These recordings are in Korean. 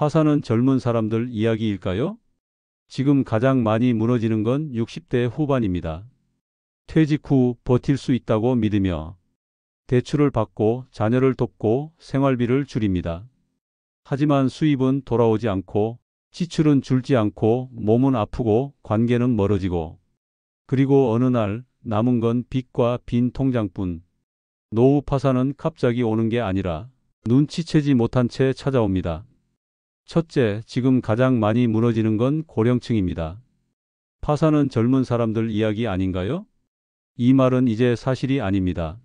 파산은 젊은 사람들 이야기일까요? 지금 가장 많이 무너지는 건 60대 후반입니다. 퇴직 후 버틸 수 있다고 믿으며 대출을 받고 자녀를 돕고 생활비를 줄입니다. 하지만 수입은 돌아오지 않고 지출은 줄지 않고 몸은 아프고 관계는 멀어지고 그리고 어느 날 남은 건 빚과 빈 통장뿐. 노후 파산은 갑자기 오는 게 아니라 눈치채지 못한 채 찾아옵니다. 첫째, 지금 가장 많이 무너지는 건 고령층입니다. 파산은 젊은 사람들 이야기 아닌가요? 이 말은 이제 사실이 아닙니다.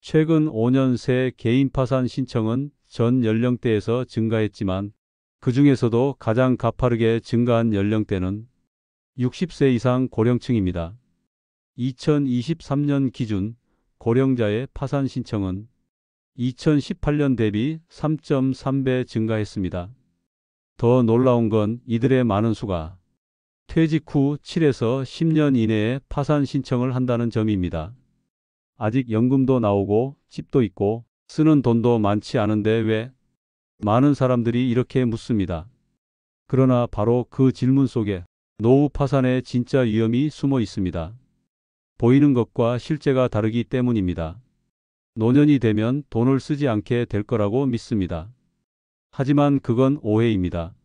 최근 5년 새 개인 파산 신청은 전 연령대에서 증가했지만 그 중에서도 가장 가파르게 증가한 연령대는 60세 이상 고령층입니다. 2023년 기준 고령자의 파산 신청은 2018년 대비 3.3배 증가했습니다. 더 놀라운 건 이들의 많은 수가 퇴직 후 7에서 10년 이내에 파산 신청을 한다는 점입니다. 아직 연금도 나오고 집도 있고 쓰는 돈도 많지 않은데 왜? 많은 사람들이 이렇게 묻습니다. 그러나 바로 그 질문 속에 노후 파산의 진짜 위험이 숨어 있습니다. 보이는 것과 실제가 다르기 때문입니다. 노년이 되면 돈을 쓰지 않게 될 거라고 믿습니다. 하지만 그건 오해입니다.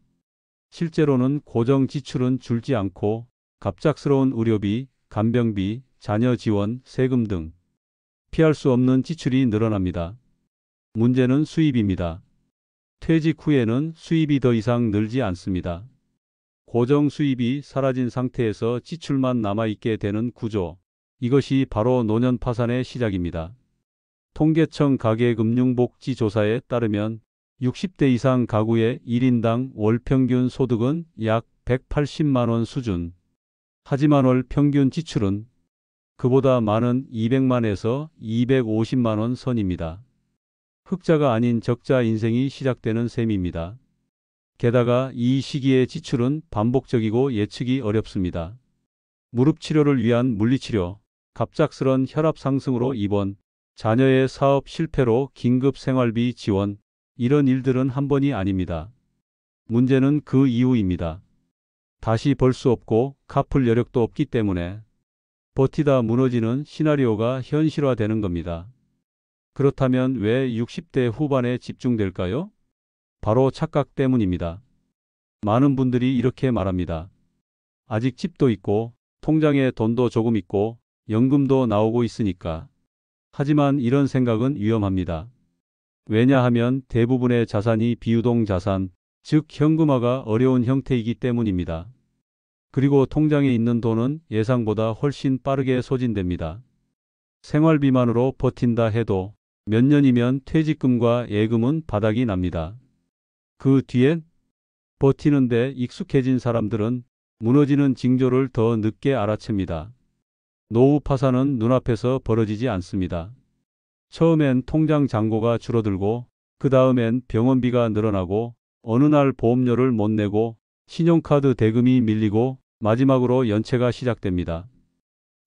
실제로는 고정 지출은 줄지 않고 갑작스러운 의료비, 간병비, 자녀 지원, 세금 등 피할 수 없는 지출이 늘어납니다. 문제는 수입입니다. 퇴직 후에는 수입이 더 이상 늘지 않습니다. 고정 수입이 사라진 상태에서 지출만 남아있게 되는 구조. 이것이 바로 노년 파산의 시작입니다. 통계청 가계금융복지조사에 따르면 60대 이상 가구의 1인당 월 평균 소득은 약 180만 원 수준. 하지만 월 평균 지출은 그보다 많은 200만에서 250만 원 선입니다. 흑자가 아닌 적자 인생이 시작되는 셈입니다. 게다가 이 시기의 지출은 반복적이고 예측이 어렵습니다. 무릎 치료를 위한 물리치료, 갑작스런 혈압 상승으로 입원, 자녀의 사업 실패로 긴급 생활비 지원, 이런 일들은 한 번이 아닙니다. 문제는 그 이후입니다. 다시 벌 수 없고 갚을 여력도 없기 때문에 버티다 무너지는 시나리오가 현실화되는 겁니다. 그렇다면 왜 60대 후반에 집중될까요? 바로 착각 때문입니다. 많은 분들이 이렇게 말합니다. 아직 집도 있고 통장에 돈도 조금 있고 연금도 나오고 있으니까. 하지만 이런 생각은 위험합니다. 왜냐하면 대부분의 자산이 비유동 자산, 즉 현금화가 어려운 형태이기 때문입니다. 그리고 통장에 있는 돈은 예상보다 훨씬 빠르게 소진됩니다. 생활비만으로 버틴다 해도 몇 년이면 퇴직금과 예금은 바닥이 납니다. 그 뒤엔 버티는데 익숙해진 사람들은 무너지는 징조를 더 늦게 알아챕니다. 노후 파산은 눈앞에서 벌어지지 않습니다. 처음엔 통장 잔고가 줄어들고 그 다음엔 병원비가 늘어나고 어느 날 보험료를 못 내고 신용카드 대금이 밀리고 마지막으로 연체가 시작됩니다.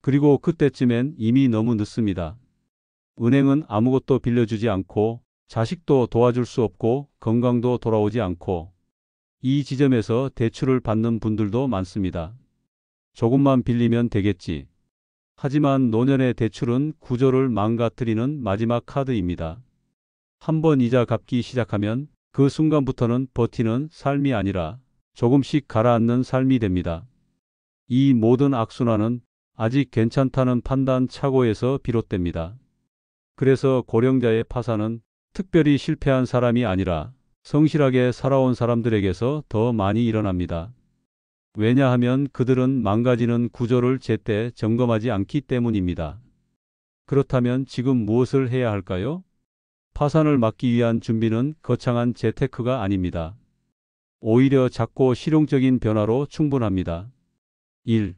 그리고 그때쯤엔 이미 너무 늦습니다. 은행은 아무것도 빌려주지 않고 자식도 도와줄 수 없고 건강도 돌아오지 않고 이 지점에서 대출을 받는 분들도 많습니다. 조금만 빌리면 되겠지. 하지만 노년의 대출은 구조를 망가뜨리는 마지막 카드입니다. 한번 이자 갚기 시작하면 그 순간부터는 버티는 삶이 아니라 조금씩 가라앉는 삶이 됩니다. 이 모든 악순환은 아직 괜찮다는 판단 착오에서 비롯됩니다. 그래서 고령자의 파산은 특별히 실패한 사람이 아니라 성실하게 살아온 사람들에게서 더 많이 일어납니다. 왜냐하면 그들은 망가지는 구조를 제때 점검하지 않기 때문입니다. 그렇다면 지금 무엇을 해야 할까요? 파산을 막기 위한 준비는 거창한 재테크가 아닙니다. 오히려 작고 실용적인 변화로 충분합니다. 1.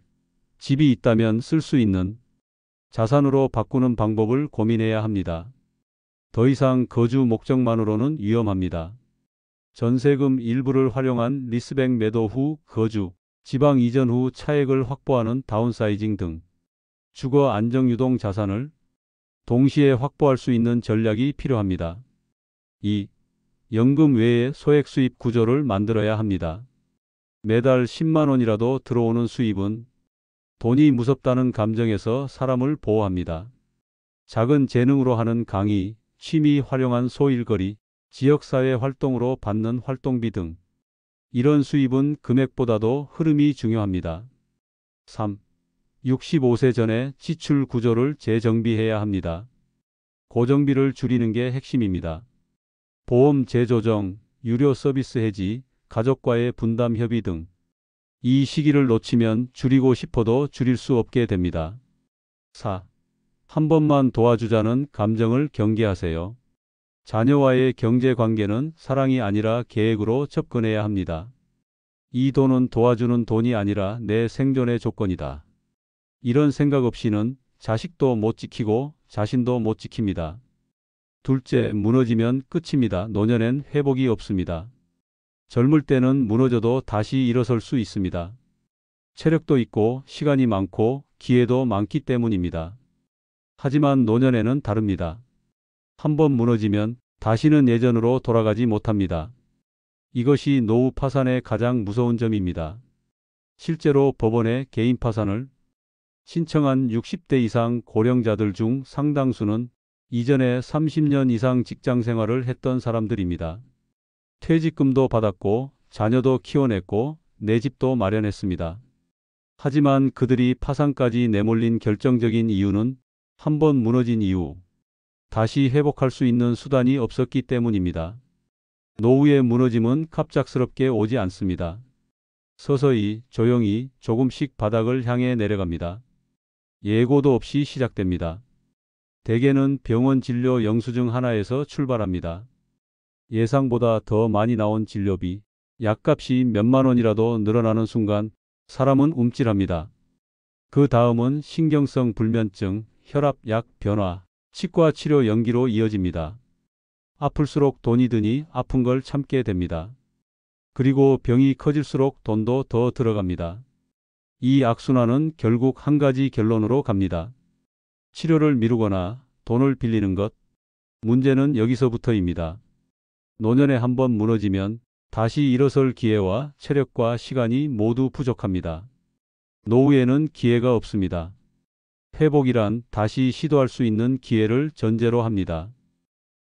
집이 있다면 쓸 수 있는 자산으로 바꾸는 방법을 고민해야 합니다. 더 이상 거주 목적만으로는 위험합니다. 전세금 일부를 활용한 리스백 매도 후 거주, 지방 이전 후 차액을 확보하는 다운사이징 등 주거 안정 유동 자산을 동시에 확보할 수 있는 전략이 필요합니다. 2. 연금 외에 소액 수입 구조를 만들어야 합니다. 매달 10만 원이라도 들어오는 수입은 돈이 무섭다는 감정에서 사람을 보호합니다. 작은 재능으로 하는 강의, 취미 활용한 소일거리, 지역사회 활동으로 받는 활동비 등 이런 수입은 금액보다도 흐름이 중요합니다. 3. 65세 전에 지출 구조를 재정비해야 합니다. 고정비를 줄이는 게 핵심입니다. 보험 재조정, 유료 서비스 해지, 가족과의 분담 협의 등 이 시기를 놓치면 줄이고 싶어도 줄일 수 없게 됩니다. 4. 한 번만 도와주자는 감정을 경계하세요. 자녀와의 경제 관계는 사랑이 아니라 계획으로 접근해야 합니다. 이 돈은 도와주는 돈이 아니라 내 생존의 조건이다. 이런 생각 없이는 자식도 못 지키고 자신도 못 지킵니다. 둘째, 무너지면 끝입니다. 노년엔 회복이 없습니다. 젊을 때는 무너져도 다시 일어설 수 있습니다. 체력도 있고 시간이 많고 기회도 많기 때문입니다. 하지만 노년에는 다릅니다. 한번 무너지면 다시는 예전으로 돌아가지 못합니다. 이것이 노후 파산의 가장 무서운 점입니다. 실제로 법원에 개인 파산을 신청한 60대 이상 고령자들 중 상당수는 이전에 30년 이상 직장 생활을 했던 사람들입니다. 퇴직금도 받았고 자녀도 키워냈고 내 집도 마련했습니다. 하지만 그들이 파산까지 내몰린 결정적인 이유는 한 번 무너진 이후 다시 회복할 수 있는 수단이 없었기 때문입니다. 노후의 무너짐은 갑작스럽게 오지 않습니다. 서서히 조용히 조금씩 바닥을 향해 내려갑니다. 예고도 없이 시작됩니다. 대개는 병원 진료 영수증 하나에서 출발합니다. 예상보다 더 많이 나온 진료비, 약값이 몇만 원이라도 늘어나는 순간 사람은 움찔합니다. 그 다음은 신경성 불면증, 혈압약 변화, 치과 치료 연기로 이어집니다. 아플수록 돈이 드니 아픈 걸 참게 됩니다. 그리고 병이 커질수록 돈도 더 들어갑니다. 이 악순환은 결국 한 가지 결론으로 갑니다. 치료를 미루거나 돈을 빌리는 것. 문제는 여기서부터입니다. 노년에 한번 무너지면 다시 일어설 기회와 체력과 시간이 모두 부족합니다. 노후에는 기회가 없습니다. 회복이란 다시 시도할 수 있는 기회를 전제로 합니다.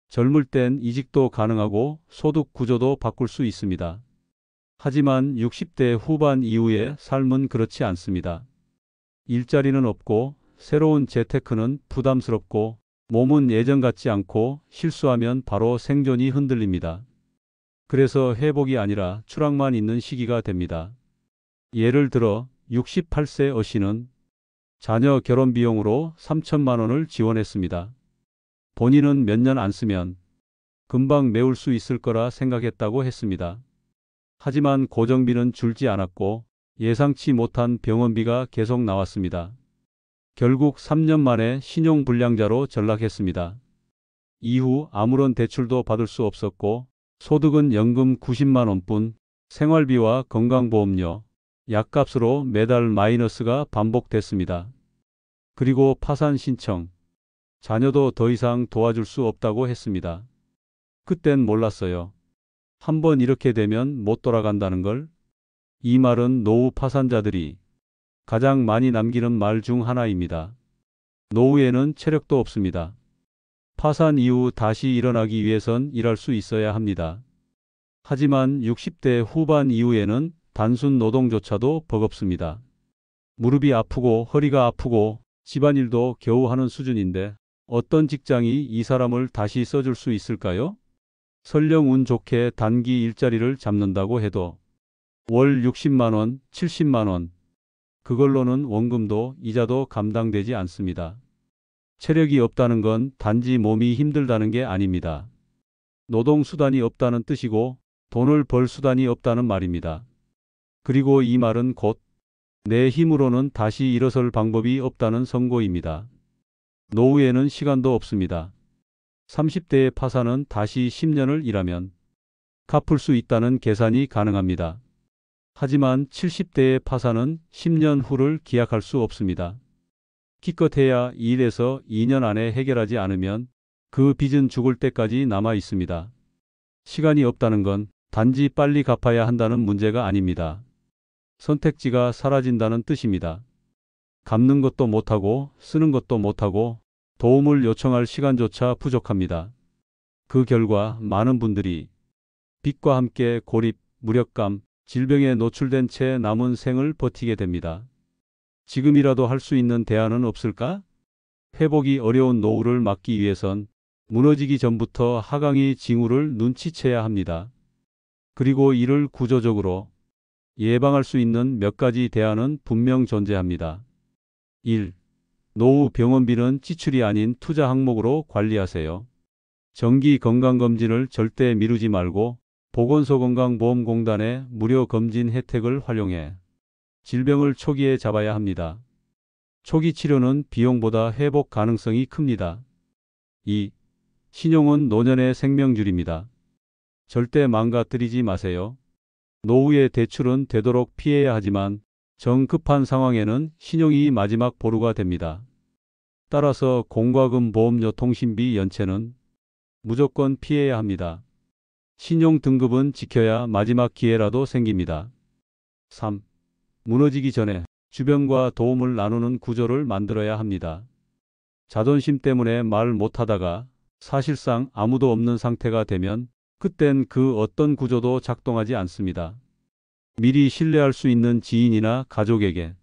젊을 땐 이직도 가능하고 소득 구조도 바꿀 수 있습니다. 하지만 60대 후반 이후의 삶은 그렇지 않습니다. 일자리는 없고 새로운 재테크는 부담스럽고 몸은 예전 같지 않고 실수하면 바로 생존이 흔들립니다. 그래서 회복이 아니라 추락만 있는 시기가 됩니다. 예를 들어 68세 어씨는 자녀 결혼 비용으로 3천만 원을 지원했습니다. 본인은 몇 년 안 쓰면 금방 메울 수 있을 거라 생각했다고 했습니다. 하지만 고정비는 줄지 않았고 예상치 못한 병원비가 계속 나왔습니다. 결국 3년 만에 신용불량자로 전락했습니다. 이후 아무런 대출도 받을 수 없었고 소득은 연금 90만 원뿐, 생활비와 건강보험료, 약값으로 매달 마이너스가 반복됐습니다. 그리고 파산 신청. 자녀도 더 이상 도와줄 수 없다고 했습니다. 그땐 몰랐어요. 한번 이렇게 되면 못 돌아간다는 걸. 이 말은 노후 파산자들이 가장 많이 남기는 말 중 하나입니다. 노후에는 체력도 없습니다. 파산 이후 다시 일어나기 위해선 일할 수 있어야 합니다. 하지만 60대 후반 이후에는 단순 노동조차도 버겁습니다. 무릎이 아프고 허리가 아프고 집안일도 겨우 하는 수준인데 어떤 직장이 이 사람을 다시 써줄 수 있을까요? 설령 운 좋게 단기 일자리를 잡는다고 해도 월 60만 원, 70만 원, 그걸로는 원금도 이자도 감당되지 않습니다. 체력이 없다는 건 단지 몸이 힘들다는 게 아닙니다. 노동수단이 없다는 뜻이고 돈을 벌 수단이 없다는 말입니다. 그리고 이 말은 곧 내 힘으로는 다시 일어설 방법이 없다는 선고입니다. 노후에는 시간도 없습니다. 30대의 파산은 다시 10년을 일하면 갚을 수 있다는 계산이 가능합니다. 하지만 70대의 파산은 10년 후를 기약할 수 없습니다. 기껏해야 1에서 2년 안에 해결하지 않으면 그 빚은 죽을 때까지 남아 있습니다. 시간이 없다는 건 단지 빨리 갚아야 한다는 문제가 아닙니다. 선택지가 사라진다는 뜻입니다. 갚는 것도 못하고 쓰는 것도 못하고 도움을 요청할 시간조차 부족합니다. 그 결과 많은 분들이 빚과 함께 고립, 무력감, 질병에 노출된 채 남은 생을 버티게 됩니다. 지금이라도 할 수 있는 대안은 없을까? 회복이 어려운 노후를 막기 위해선 무너지기 전부터 하강이 징후를 눈치채야 합니다. 그리고 이를 구조적으로 예방할 수 있는 몇 가지 대안은 분명 존재합니다. 1. 노후 병원비는 지출이 아닌 투자 항목으로 관리하세요. 정기 건강검진을 절대 미루지 말고 보건소건강보험공단의 무료 검진 혜택을 활용해 질병을 초기에 잡아야 합니다. 초기 치료는 비용보다 회복 가능성이 큽니다. 2. 신용은 노년의 생명줄입니다. 절대 망가뜨리지 마세요. 노후의 대출은 되도록 피해야 하지만 정급한 상황에는 신용이 마지막 보루가 됩니다. 따라서 공과금 보험료 통신비 연체는 무조건 피해야 합니다. 신용 등급은 지켜야 마지막 기회라도 생깁니다. 3. 무너지기 전에 주변과 도움을 나누는 구조를 만들어야 합니다. 자존심 때문에 말 못하다가 사실상 아무도 없는 상태가 되면 그땐 그 어떤 구조도 작동하지 않습니다. 미리 신뢰할 수 있는 지인이나 가족에게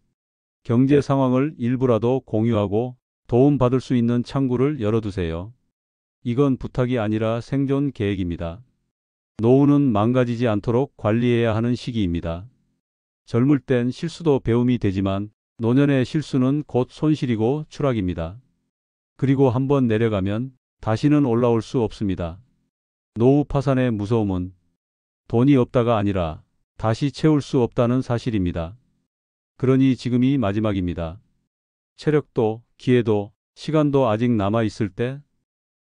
경제 상황을 일부라도 공유하고 도움받을 수 있는 창구를 열어두세요. 이건 부탁이 아니라 생존 계획입니다. 노후는 망가지지 않도록 관리해야 하는 시기입니다. 젊을 땐 실수도 배움이 되지만 노년의 실수는 곧 손실이고 추락입니다. 그리고 한번 내려가면 다시는 올라올 수 없습니다. 노후 파산의 무서움은 돈이 없다가 아니라 다시 채울 수 없다는 사실입니다. 그러니 지금이 마지막입니다. 체력도, 기회도, 시간도 아직 남아 있을 때.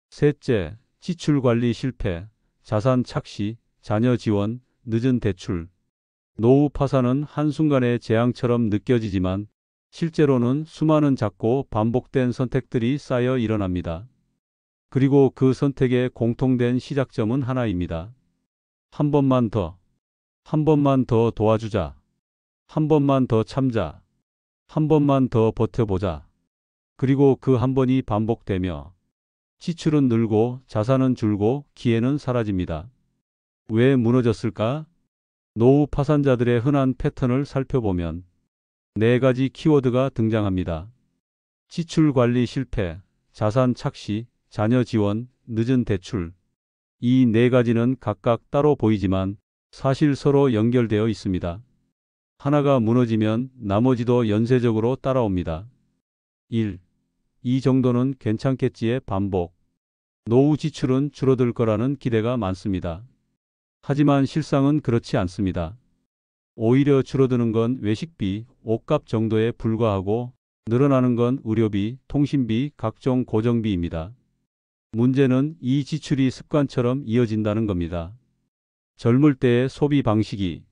셋째, 지출 관리 실패, 자산 착시, 자녀 지원, 늦은 대출. 노후 파산은 한순간의 재앙처럼 느껴지지만 실제로는 수많은 작고 반복된 선택들이 쌓여 일어납니다. 그리고 그 선택의 공통된 시작점은 하나입니다. 한 번만 더, 한 번만 더 도와주자, 한 번만 더 참자, 한 번만 더 버텨보자. 그리고 그 한 번이 반복되며 지출은 늘고 자산은 줄고 기회는 사라집니다. 왜 무너졌을까? 노후 파산자들의 흔한 패턴을 살펴보면 4가지 키워드가 등장합니다. 지출 관리 실패, 자산 착시, 자녀 지원, 늦은 대출. 이 4가지는 각각 따로 보이지만 사실 서로 연결되어 있습니다. 하나가 무너지면 나머지도 연쇄적으로 따라옵니다. 1. 이 정도는 괜찮겠지의 반복. 노후 지출은 줄어들 거라는 기대가 많습니다. 하지만 실상은 그렇지 않습니다. 오히려 줄어드는 건 외식비, 옷값 정도에 불과하고 늘어나는 건 의료비, 통신비, 각종 고정비입니다. 문제는 이 지출이 습관처럼 이어진다는 겁니다. 젊을 때의 소비 방식이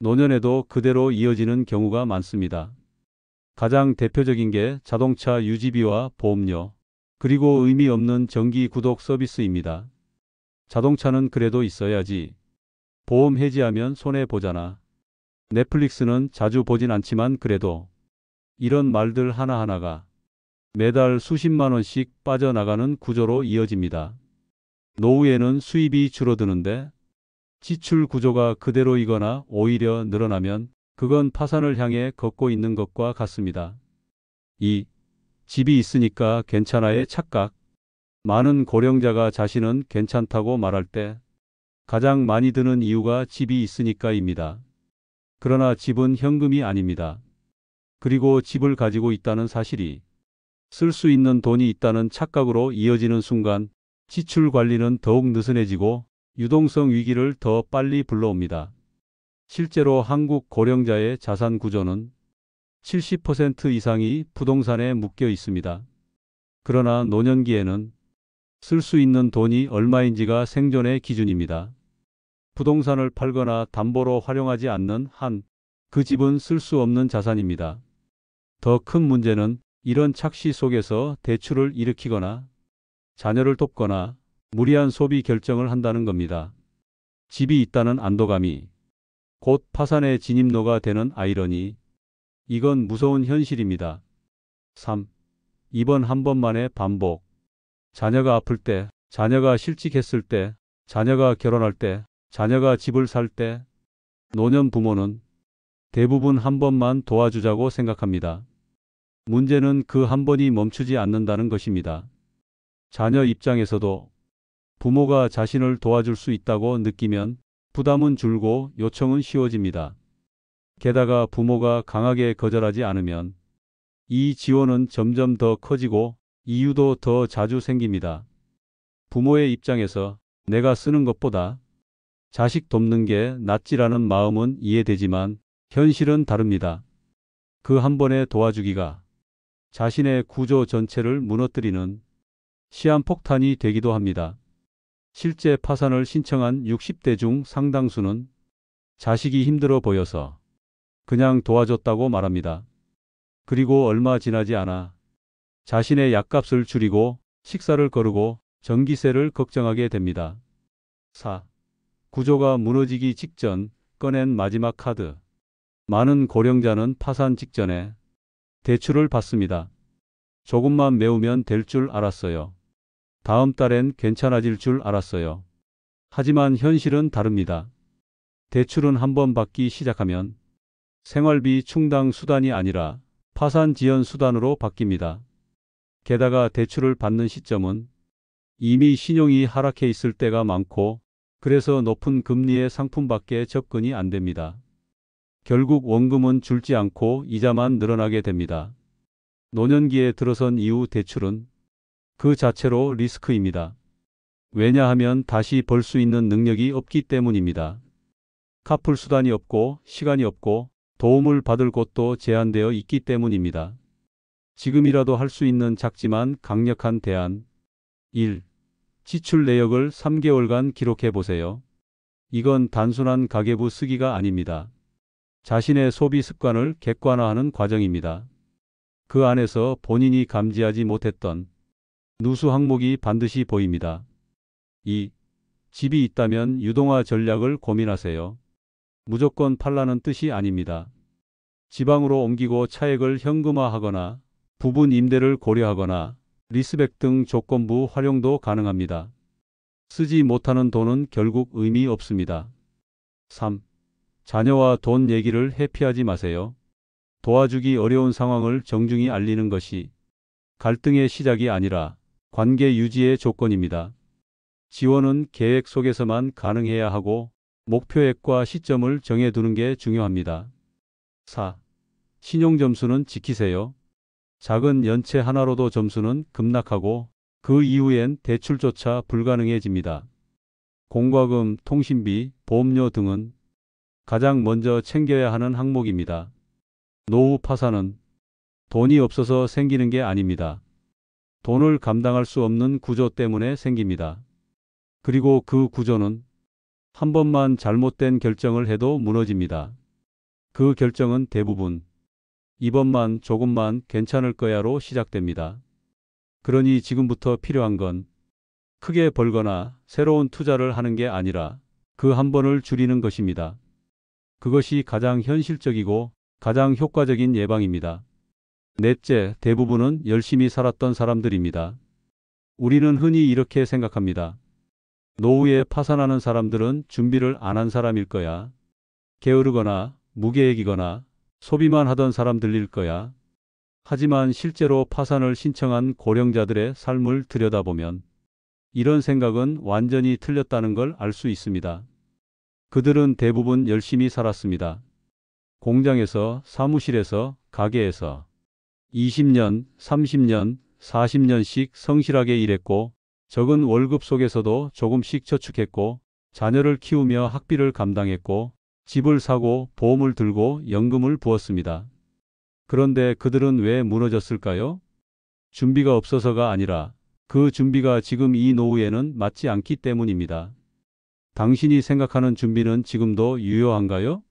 노년에도 그대로 이어지는 경우가 많습니다. 가장 대표적인 게 자동차 유지비와 보험료, 그리고 의미 없는 정기 구독 서비스입니다. 자동차는 그래도 있어야지. 보험 해지하면 손해보잖아. 넷플릭스는 자주 보진 않지만 그래도. 이런 말들 하나하나가 매달 수십만 원씩 빠져나가는 구조로 이어집니다. 노후에는 수입이 줄어드는데 지출 구조가 그대로이거나 오히려 늘어나면 그건 파산을 향해 걷고 있는 것과 같습니다. 2. 집이 있으니까 괜찮아의 착각. 많은 고령자가 자신은 괜찮다고 말할 때 가장 많이 드는 이유가 집이 있으니까입니다. 그러나 집은 현금이 아닙니다. 그리고 집을 가지고 있다는 사실이 쓸 수 있는 돈이 있다는 착각으로 이어지는 순간 지출 관리는 더욱 느슨해지고 유동성 위기를 더 빨리 불러옵니다. 실제로 한국 고령자의 자산 구조는 70% 이상이 부동산에 묶여 있습니다. 그러나 노년기에는 쓸 수 있는 돈이 얼마인지가 생존의 기준입니다. 부동산을 팔거나 담보로 활용하지 않는 한 그 집은 쓸 수 없는 자산입니다. 더 큰 문제는 이런 착시 속에서 대출을 일으키거나 자녀를 돕거나 무리한 소비 결정을 한다는 겁니다. 집이 있다는 안도감이 곧 파산의 진입로가 되는 아이러니. 이건 무서운 현실입니다. 3. 이번 한 번만의 반복. 자녀가 아플 때, 자녀가 실직했을 때, 자녀가 결혼할 때, 자녀가 집을 살 때, 노년 부모는 대부분 한 번만 도와주자고 생각합니다. 문제는 그 한 번이 멈추지 않는다는 것입니다. 자녀 입장에서도 부모가 자신을 도와줄 수 있다고 느끼면 부담은 줄고 요청은 쉬워집니다. 게다가 부모가 강하게 거절하지 않으면 이 지원은 점점 더 커지고 이유도 더 자주 생깁니다. 부모의 입장에서 내가 쓰는 것보다 자식 돕는 게 낫지라는 마음은 이해되지만 현실은 다릅니다. 그 한 번의 도와주기가 자신의 구조 전체를 무너뜨리는 시한폭탄이 되기도 합니다. 실제 파산을 신청한 60대 중 상당수는 자식이 힘들어 보여서 그냥 도와줬다고 말합니다. 그리고 얼마 지나지 않아 자신의 약값을 줄이고 식사를 거르고 전기세를 걱정하게 됩니다. 4. 구조가 무너지기 직전 꺼낸 마지막 카드. 많은 고령자는 파산 직전에 대출을 받습니다. 조금만 메우면 될 줄 알았어요. 다음 달엔 괜찮아질 줄 알았어요. 하지만 현실은 다릅니다. 대출은 한 번 받기 시작하면 생활비 충당 수단이 아니라 파산 지연 수단으로 바뀝니다. 게다가 대출을 받는 시점은 이미 신용이 하락해 있을 때가 많고 그래서 높은 금리의 상품밖에 접근이 안 됩니다. 결국 원금은 줄지 않고 이자만 늘어나게 됩니다. 노년기에 들어선 이후 대출은 그 자체로 리스크입니다. 왜냐하면 다시 벌 수 있는 능력이 없기 때문입니다. 갚을 수단이 없고 시간이 없고 도움을 받을 곳도 제한되어 있기 때문입니다. 지금이라도 할 수 있는 작지만 강력한 대안. 1. 지출 내역을 3개월간 기록해 보세요. 이건 단순한 가계부 쓰기가 아닙니다. 자신의 소비 습관을 객관화하는 과정입니다. 그 안에서 본인이 감지하지 못했던 누수 항목이 반드시 보입니다. 2. 집이 있다면 유동화 전략을 고민하세요. 무조건 팔라는 뜻이 아닙니다. 지방으로 옮기고 차액을 현금화하거나 부분 임대를 고려하거나 리스백 등 조건부 활용도 가능합니다. 쓰지 못하는 돈은 결국 의미 없습니다. 3. 자녀와 돈 얘기를 회피하지 마세요. 도와주기 어려운 상황을 정중히 알리는 것이 갈등의 시작이 아니라 관계 유지의 조건입니다. 지원은 계획 속에서만 가능해야 하고 목표액과 시점을 정해두는 게 중요합니다. 4. 신용점수는 지키세요. 작은 연체 하나로도 점수는 급락하고 그 이후엔 대출조차 불가능해집니다. 공과금, 통신비, 보험료 등은 가장 먼저 챙겨야 하는 항목입니다. 노후 파산은 돈이 없어서 생기는 게 아닙니다. 돈을 감당할 수 없는 구조 때문에 생깁니다. 그리고 그 구조는 한 번만 잘못된 결정을 해도 무너집니다. 그 결정은 대부분 이번만 조금만 괜찮을 거야로 시작됩니다. 그러니 지금부터 필요한 건 크게 벌거나 새로운 투자를 하는 게 아니라 그 한 번을 줄이는 것입니다. 그것이 가장 현실적이고 가장 효과적인 예방입니다. 넷째, 대부분은 열심히 살았던 사람들입니다. 우리는 흔히 이렇게 생각합니다. 노후에 파산하는 사람들은 준비를 안 한 사람일 거야. 게으르거나 무계획이거나 소비만 하던 사람들일 거야. 하지만 실제로 파산을 신청한 고령자들의 삶을 들여다보면 이런 생각은 완전히 틀렸다는 걸 알 수 있습니다. 그들은 대부분 열심히 살았습니다. 공장에서, 사무실에서, 가게에서 20년, 30년, 40년씩 성실하게 일했고 적은 월급 속에서도 조금씩 저축했고 자녀를 키우며 학비를 감당했고 집을 사고 보험을 들고 연금을 부었습니다. 그런데 그들은 왜 무너졌을까요? 준비가 없어서가 아니라 그 준비가 지금 이 노후에는 맞지 않기 때문입니다. 당신이 생각하는 준비는 지금도 유효한가요?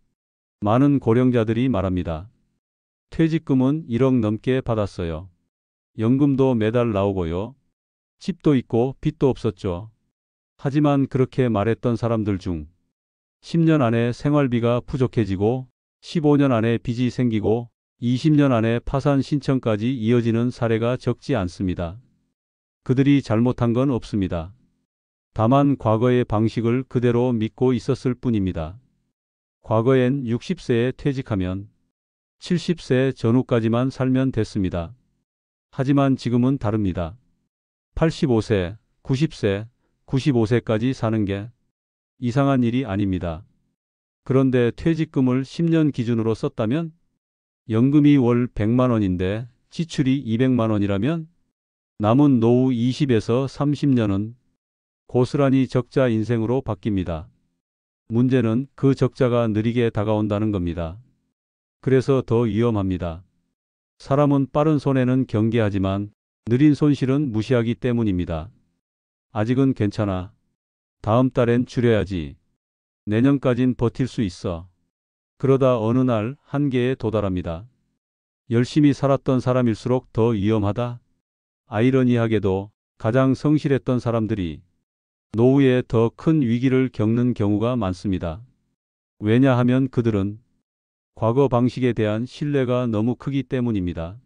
많은 고령자들이 말합니다. 퇴직금은 1억 넘게 받았어요. 연금도 매달 나오고요. 집도 있고 빚도 없었죠. 하지만 그렇게 말했던 사람들 중 10년 안에 생활비가 부족해지고 15년 안에 빚이 생기고 20년 안에 파산 신청까지 이어지는 사례가 적지 않습니다. 그들이 잘못한 건 없습니다. 다만 과거의 방식을 그대로 믿고 있었을 뿐입니다. 과거엔 60세에 퇴직하면 70세 전후까지만 살면 됐습니다. 하지만 지금은 다릅니다. 85세, 90세, 95세까지 사는 게 이상한 일이 아닙니다. 그런데 퇴직금을 10년 기준으로 썼다면 연금이 월 100만 원인데 지출이 200만 원이라면 남은 노후 20에서 30년은 고스란히 적자 인생으로 바뀝니다. 문제는 그 적자가 느리게 다가온다는 겁니다. 그래서 더 위험합니다. 사람은 빠른 손해는 경계하지만 느린 손실은 무시하기 때문입니다. 아직은 괜찮아. 다음 달엔 줄여야지. 내년까진 버틸 수 있어. 그러다 어느 날 한계에 도달합니다. 열심히 살았던 사람일수록 더 위험하다. 아이러니하게도 가장 성실했던 사람들이 노후에 더 큰 위기를 겪는 경우가 많습니다. 왜냐하면 그들은 과거 방식에 대한 신뢰가 너무 크기 때문입니다.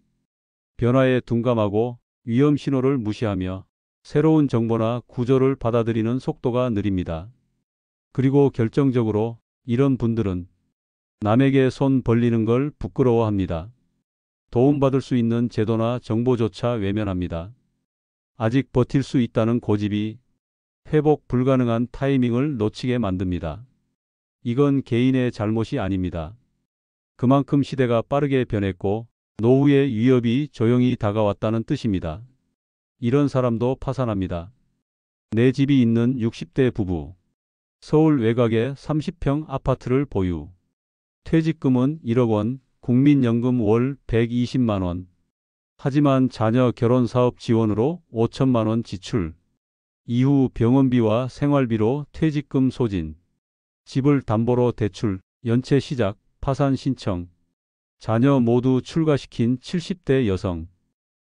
변화에 둔감하고 위험 신호를 무시하며 새로운 정보나 구조를 받아들이는 속도가 느립니다. 그리고 결정적으로 이런 분들은 남에게 손 벌리는 걸 부끄러워합니다. 도움받을 수 있는 제도나 정보조차 외면합니다. 아직 버틸 수 있다는 고집이 회복 불가능한 타이밍을 놓치게 만듭니다. 이건 개인의 잘못이 아닙니다. 그만큼 시대가 빠르게 변했고 노후의 위협이 조용히 다가왔다는 뜻입니다. 이런 사람도 파산합니다. 내 집이 있는 60대 부부. 서울 외곽에 30평 아파트를 보유. 퇴직금은 1억 원, 국민연금 월 120만 원. 하지만 자녀 결혼사업 지원으로 5천만 원 지출. 이후 병원비와 생활비로 퇴직금 소진. 집을 담보로 대출, 연체 시작, 파산 신청. 자녀 모두 출가시킨 70대 여성.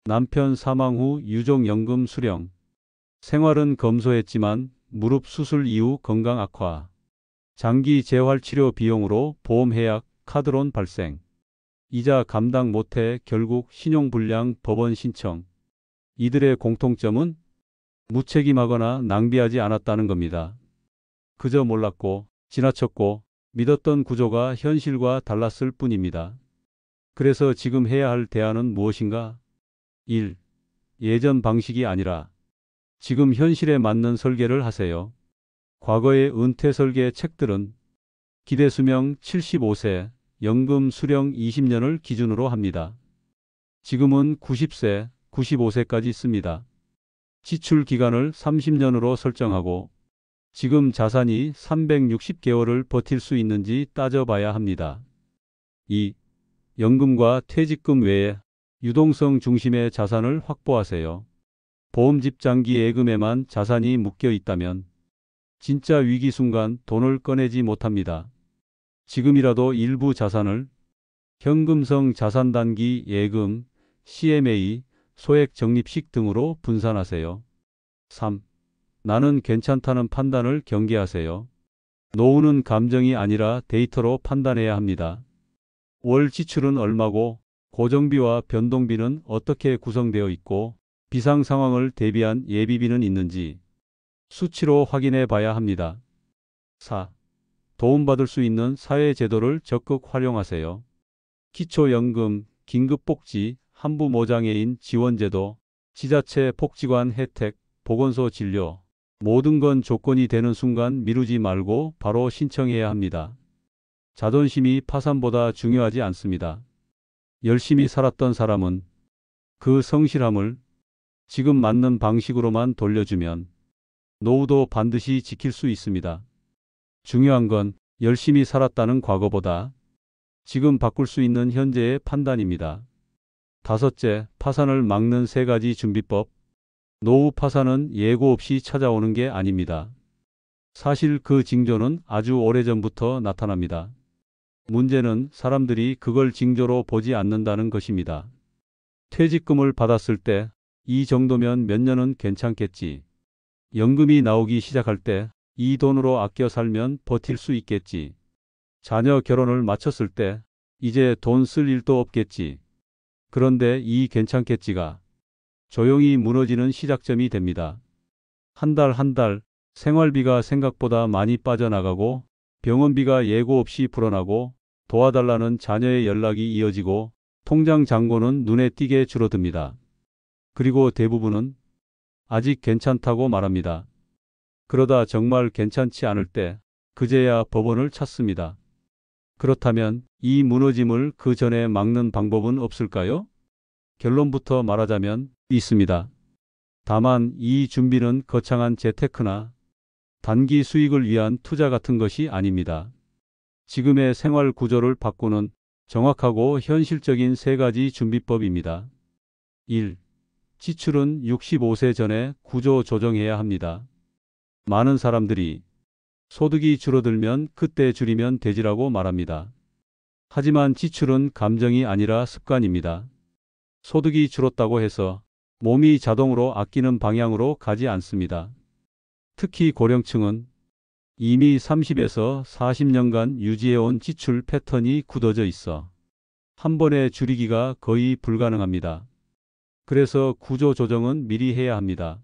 남편 사망 후 유족연금 수령. 생활은 검소했지만 무릎 수술 이후 건강 악화. 장기 재활치료 비용으로 보험 해약, 카드론 발생. 이자 감당 못해 결국 신용불량 법원 신청. 이들의 공통점은 무책임하거나 낭비하지 않았다는 겁니다. 그저 몰랐고 지나쳤고 믿었던 구조가 현실과 달랐을 뿐입니다. 그래서 지금 해야 할 대안은 무엇인가? 1. 예전 방식이 아니라 지금 현실에 맞는 설계를 하세요. 과거의 은퇴 설계 책들은 기대수명 75세, 연금 수령 20년을 기준으로 합니다. 지금은 90세, 95세까지 씁니다. 지출 기간을 30년으로 설정하고 지금 자산이 360개월을 버틸 수 있는지 따져봐야 합니다. 2. 연금과 퇴직금 외에 유동성 중심의 자산을 확보하세요. 보험집 장기 예금에만 자산이 묶여 있다면 진짜 위기 순간 돈을 꺼내지 못합니다. 지금이라도 일부 자산을 현금성 자산단기 예금, CMA, 소액 적립식 등으로 분산하세요. 3. 나는 괜찮다는 판단을 경계하세요. 노후는 감정이 아니라 데이터로 판단해야 합니다. 월 지출은 얼마고 고정비와 변동비는 어떻게 구성되어 있고 비상 상황을 대비한 예비비는 있는지 수치로 확인해 봐야 합니다. 4. 도움받을 수 있는 사회제도를 적극 활용하세요. 기초연금, 긴급복지, 한부모장애인 지원제도, 지자체 복지관 혜택, 보건소 진료. 모든 건 조건이 되는 순간 미루지 말고 바로 신청해야 합니다. 자존심이 파산보다 중요하지 않습니다. 열심히 살았던 사람은 그 성실함을 지금 맞는 방식으로만 돌려주면 노후도 반드시 지킬 수 있습니다. 중요한 건 열심히 살았다는 과거보다 지금 바꿀 수 있는 현재의 판단입니다. 5째, 파산을 막는 3가지 준비법. 노후 파산은 예고 없이 찾아오는 게 아닙니다. 사실 그 징조는 아주 오래전부터 나타납니다. 문제는 사람들이 그걸 징조로 보지 않는다는 것입니다. 퇴직금을 받았을 때 이 정도면 몇 년은 괜찮겠지. 연금이 나오기 시작할 때 이 돈으로 아껴 살면 버틸 수 있겠지. 자녀 결혼을 마쳤을 때 이제 돈 쓸 일도 없겠지. 그런데 이 괜찮겠지가 조용히 무너지는 시작점이 됩니다. 한 달 한 달 생활비가 생각보다 많이 빠져나가고 병원비가 예고 없이 불어나고 도와달라는 자녀의 연락이 이어지고 통장 잔고는 눈에 띄게 줄어듭니다. 그리고 대부분은 아직 괜찮다고 말합니다. 그러다 정말 괜찮지 않을 때 그제야 법원을 찾습니다. 그렇다면 이 무너짐을 그 전에 막는 방법은 없을까요? 결론부터 말하자면 있습니다. 다만 이 준비는 거창한 재테크나 단기 수익을 위한 투자 같은 것이 아닙니다. 지금의 생활 구조를 바꾸는 정확하고 현실적인 세 가지 준비법입니다. 1. 지출은 65세 전에 구조 조정해야 합니다. 많은 사람들이 소득이 줄어들면 그때 줄이면 되지라고 말합니다. 하지만 지출은 감정이 아니라 습관입니다. 소득이 줄었다고 해서 몸이 자동으로 아끼는 방향으로 가지 않습니다. 특히 고령층은 이미 30에서 40년간 유지해온 지출 패턴이 굳어져 있어 한 번에 줄이기가 거의 불가능합니다. 그래서 구조 조정은 미리 해야 합니다.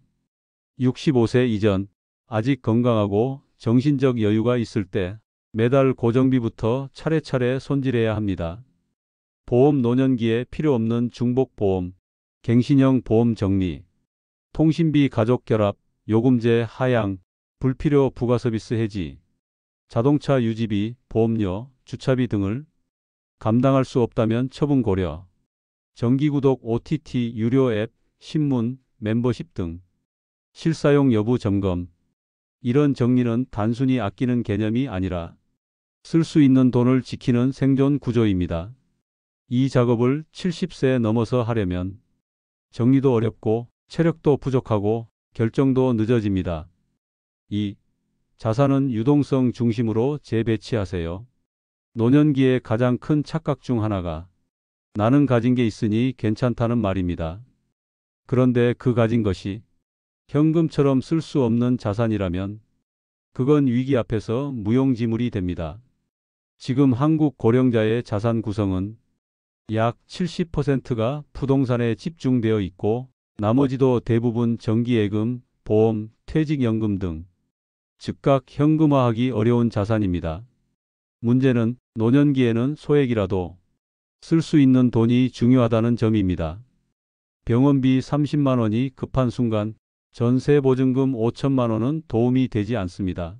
65세 이전 아직 건강하고 정신적 여유가 있을 때 매달 고정비부터 차례차례 손질해야 합니다. 보험 노년기에 필요 없는 중복보험, 갱신형 보험 정리, 통신비 가족 결합, 요금제 하향, 불필요 부가서비스 해지, 자동차 유지비, 보험료, 주차비 등을 감당할 수 없다면 처분 고려, 정기구독 OTT 유료 앱, 신문, 멤버십 등 실사용 여부 점검. 이런 정리는 단순히 아끼는 개념이 아니라 쓸 수 있는 돈을 지키는 생존 구조입니다. 이 작업을 70세 넘어서 하려면 정리도 어렵고 체력도 부족하고 결정도 늦어집니다. 2. 자산은 유동성 중심으로 재배치하세요. 노년기의 가장 큰 착각 중 하나가 나는 가진 게 있으니 괜찮다는 말입니다. 그런데 그 가진 것이 현금처럼 쓸 수 없는 자산이라면 그건 위기 앞에서 무용지물이 됩니다. 지금 한국 고령자의 자산 구성은 약 70%가 부동산에 집중되어 있고 나머지도 대부분 정기예금, 보험, 퇴직연금 등 즉각 현금화하기 어려운 자산입니다. 문제는 노년기에는 소액이라도 쓸 수 있는 돈이 중요하다는 점입니다. 병원비 30만 원이 급한 순간 전세보증금 5천만 원은 도움이 되지 않습니다.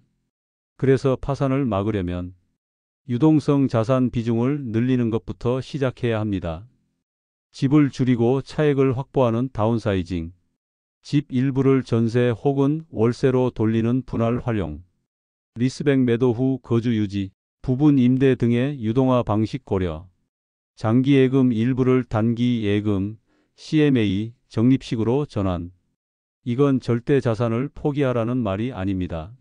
그래서 파산을 막으려면 유동성 자산 비중을 늘리는 것부터 시작해야 합니다. 집을 줄이고 차액을 확보하는 다운사이징, 집 일부를 전세 혹은 월세로 돌리는 분할 활용, 리스백 매도 후 거주 유지, 부분 임대 등의 유동화 방식 고려, 장기 예금 일부를 단기 예금, CMA, 적립식으로 전환. 이건 절대 자산을 포기하라는 말이 아닙니다.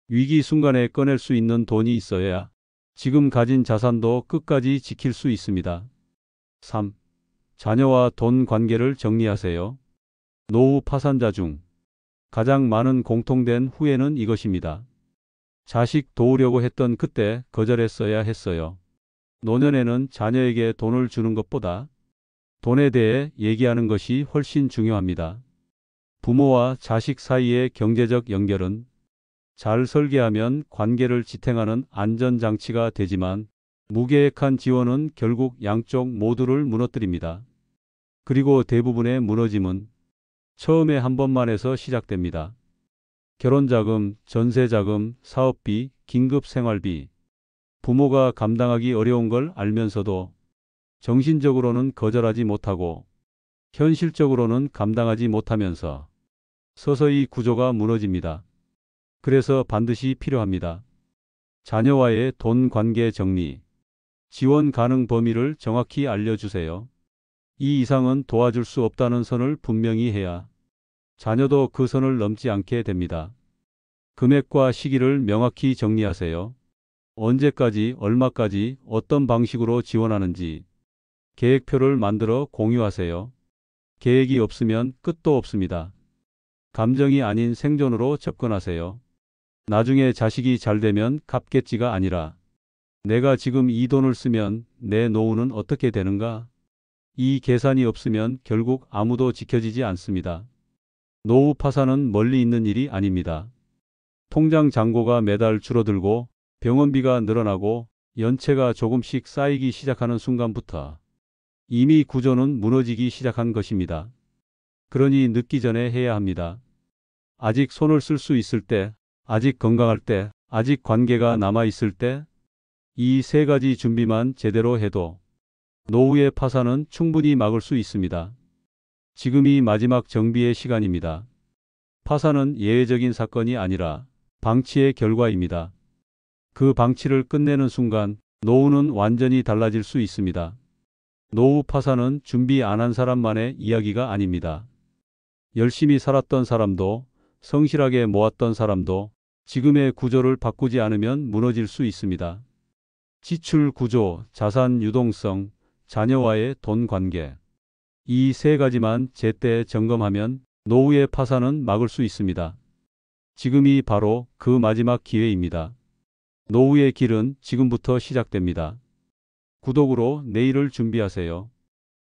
위기 순간에 꺼낼 수 있는 돈이 있어야 지금 가진 자산도 끝까지 지킬 수 있습니다. 3. 자녀와 돈 관계를 정리하세요. 노후 파산자 중 가장 많은 공통된 후회는 이것입니다. 자식 도우려고 했던 그때 거절했어야 했어요. 노년에는 자녀에게 돈을 주는 것보다 돈에 대해 얘기하는 것이 훨씬 중요합니다. 부모와 자식 사이의 경제적 연결은 잘 설계하면 관계를 지탱하는 안전장치가 되지만 무계획한 지원은 결국 양쪽 모두를 무너뜨립니다. 그리고 대부분의 무너짐은 처음에 한 번만 해서 시작됩니다. 결혼자금, 전세자금, 사업비, 긴급생활비. 부모가 감당하기 어려운 걸 알면서도 정신적으로는 거절하지 못하고 현실적으로는 감당하지 못하면서 서서히 구조가 무너집니다. 그래서 반드시 필요합니다. 자녀와의 돈 관계 정리, 지원 가능 범위를 정확히 알려주세요. 이 이상은 도와줄 수 없다는 선을 분명히 해야 자녀도 그 선을 넘지 않게 됩니다. 금액과 시기를 명확히 정리하세요. 언제까지, 얼마까지, 어떤 방식으로 지원하는지 계획표를 만들어 공유하세요. 계획이 없으면 끝도 없습니다. 감정이 아닌 생존으로 접근하세요. 나중에 자식이 잘 되면 갚겠지가 아니라 내가 지금 이 돈을 쓰면 내 노후는 어떻게 되는가? 이 계산이 없으면 결국 아무도 지켜지지 않습니다. 노후 파산은 멀리 있는 일이 아닙니다. 통장 잔고가 매달 줄어들고 병원비가 늘어나고 연체가 조금씩 쌓이기 시작하는 순간부터 이미 구조는 무너지기 시작한 것입니다. 그러니 늦기 전에 해야 합니다. 아직 손을 쓸 수 있을 때, 아직 건강할 때, 아직 관계가 남아 있을 때, 이 세 가지 준비만 제대로 해도 노후의 파산은 충분히 막을 수 있습니다. 지금이 마지막 정비의 시간입니다. 파산은 예외적인 사건이 아니라 방치의 결과입니다. 그 방치를 끝내는 순간 노후는 완전히 달라질 수 있습니다. 노후 파산은 준비 안 한 사람만의 이야기가 아닙니다. 열심히 살았던 사람도, 성실하게 모았던 사람도 지금의 구조를 바꾸지 않으면 무너질 수 있습니다. 지출 구조, 자산 유동성, 자녀와의 돈 관계. 이 세 가지만 제때 점검하면 노후의 파산은 막을 수 있습니다. 지금이 바로 그 마지막 기회입니다. 노후의 길은 지금부터 시작됩니다. 구독으로 내일을 준비하세요.